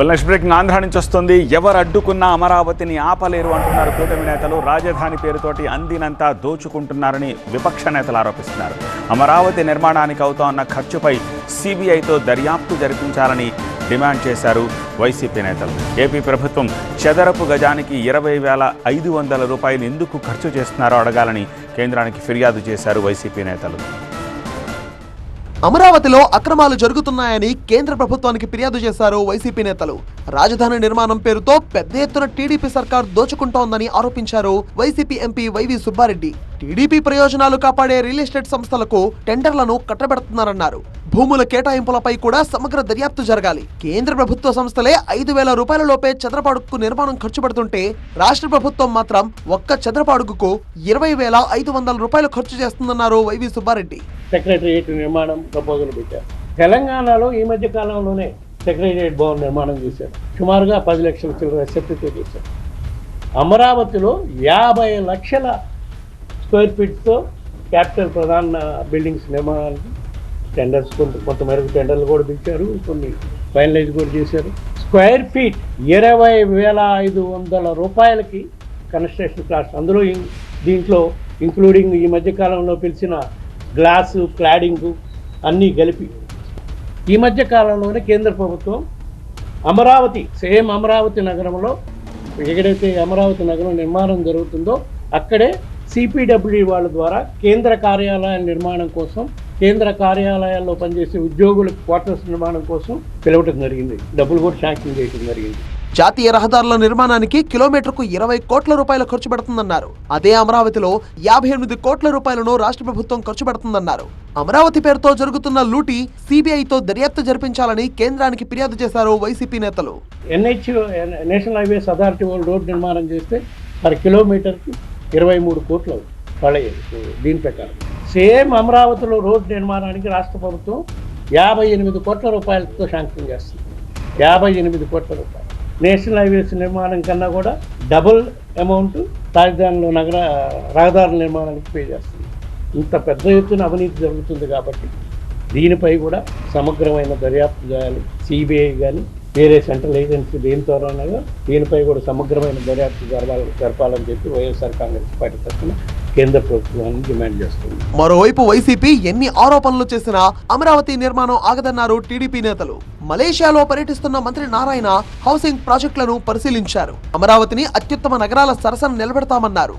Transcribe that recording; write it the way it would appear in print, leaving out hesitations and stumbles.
Next breaking Andhra నుంచి వస్తుంది. ఎవరు అడ్డుకున్నా అమరావతిని ఆపలేరు అంటున్నారు కూటమి నేతలు. రాజధాని పేరుతోటి అందినంతా దోచుకుంటున్నారని విపక్ష నేతలు ఆరోపిస్తున్నారు. అమరావతి నిర్మాణానికి అవుతోన్న ఖర్చుపై సిబిఐతో దర్యాప్తు జరిపించాలని డిమాండ్ చేశారు వైసీపీ నేతలు. ఏపీ ప్రభుత్వం చదరపు గజానికి 20,500 రూపాయలు ఎందుకు ఖర్చు చేస్తున్నారో అడగాలని కేంద్రానికి ఫిర్యాదు చేశారు వైసీపీ నేతలు. అమరావతిలో అక్రమాలు జరుగుతున్నాయని కేంద్ర ప్రభుత్వానికి ఫిర్యాదు చేశారు వైసీపీ నేతలు. రాజధాని నిర్మాణం పేరుతో పెద్ద ఎత్తున టీడీపీ సర్కార్ దోచుకుంటోందని ఆరోపించారు YCP MP YV Subbareddy. TDP ప్రయోజనాలు కాపాడే రియల్ ఎస్టేట్ సంస్థలకు టెండర్లను కట్టబెడుతున్నారన్నారు. భూముల కేటాయింపులపై కూడా సమగ్ర దర్యాప్తు జరగాలి. కేంద్ర ప్రభుత్వ సంస్థలే 5,000 రూపాయల లోపే చదరపాడుకు నిర్మాణం ఖర్చు పెడుతుంటే రాష్ట్ర ప్రభుత్వం మాత్రం ఒక్క చదరపాడుకు 20,500 రూపాయలు ఖర్చు చేస్తుందన్నారు వైవి సుబ్బారెడ్డి. సెక్రటరియట్ నిర్మాణం ప్రపోజల్ పెట్టారు. తెలంగాణలో ఈ మధ్య కాలంలోనే సెక్రటరియట్ భవన్ నిర్మాణం చేశారు. సుమారుగా 10 లక్షల చిల్లర ఎస్ఎఫ్టీతో చేశారు. అమరావతిలో 50 లక్షల స్క్వేర్ ఫీట్తో క్యాపిటల్ ప్రధాన బిల్డింగ్స్ నిర్మాణానికి టెండర్స్ కొంతమేరకు టెండర్లు కూడా పిలిచారు, కొన్ని ఫైనలైజ్ కూడా చేశారు. స్క్వేర్ ఫీట్ 20,500 రూపాయలకి కన్స్ట్రక్షన్ కాస్ట్. అందులో దీంట్లో ఇంక్లూడింగ్ ఈ మధ్యకాలంలో పిలిచిన గ్లాసు, క్లాడింగు అన్నీ కలిపి ఈ మధ్య కాలంలోనే కేంద్ర ప్రభుత్వం అమరావతి నగరంలో ఎక్కడైతే అమరావతి నగరం నిర్మాణం జరుగుతుందో అక్కడే సిపిడబ్ల్యూ వాళ్ళ ద్వారా కేంద్ర కార్యాలయాల నిర్మాణం కోసం, కేంద్ర కార్యాలయాల్లో పనిచేసే ఉద్యోగుల క్వార్టర్స్ నిర్మాణం కోసం పిలవటం జరిగింది. డబ్బులు కూడా శాంక్షన్ చేయడం జరిగింది. జాతీయ రహదారుల నిర్మాణానికి కిలోమీటర్కు 20 కోట్ల రూపాయలు ఖర్చు పెడుతుందన్నారు. అదే అమరావతిలో 58 కోట్ల రూపాయలను రాష్ట్ర ప్రభుత్వం ఖర్చు పెడుతుందన్నారు. అమరావతి పేరుతో జరుగుతున్న లూటీ సిబిఐతో దర్యాప్తు జరిపించాలని కేంద్రానికి ఫిర్యాదు చేశారు వైసీపీ నేతలు. నేషనల్ హైవేస్ అథారిటీ వాళ్ళు రోడ్డు నిర్మాణం చేస్తే పర్ కిలోమీటర్కి 23 కోట్లు పడేది. దీని ప్రకారం సేమ్ అమరావతిలో రోడ్డు నిర్మాణానికి రాష్ట్ర ప్రభుత్వం 58 కోట్ల రూపాయలతో శాంక్షన్ చేస్తుంది. 58 కోట్ల రూపాయలు. నేషనల్ హైవేస్ నిర్మాణం కన్నా కూడా డబుల్ అమౌంట్ రాజధానిలో రహదారుల నిర్మాణానికి పే చేస్తుంది. ఇంత పెద్ద ఎత్తున అవినీతి జరుగుతుంది కాబట్టి దీనిపై కూడా సమగ్రమైన దర్యాప్తు చేయాలి. సిబిఐ కానీ వేరే సెంట్రల్ ఏజెన్సీ దేని ద్వారానగా దీనిపై కూడా సమగ్రమైన దర్యాప్తు జరపాలని చెప్పి వైఎస్ఆర్ కాంగ్రెస్ పార్టీ తరఫున కేంద్ర ప్రభుత్వాన్ని డిమాండ్ చేస్తుంది. మరోవైపు వైసీపీ ఎన్ని ఆరోపణలు చేసినా అమరావతి నిర్మాణం ఆగదన్నారు టీడీపీ నేతలు. మలేషియాలో పర్యటిస్తున్న మంత్రి నారాయణ హౌసింగ్ ప్రాజెక్టులను పరిశీలించారు. అమరావతిని అత్యుత్తమ నగరాల సరసన నిలబెడతామన్నారు.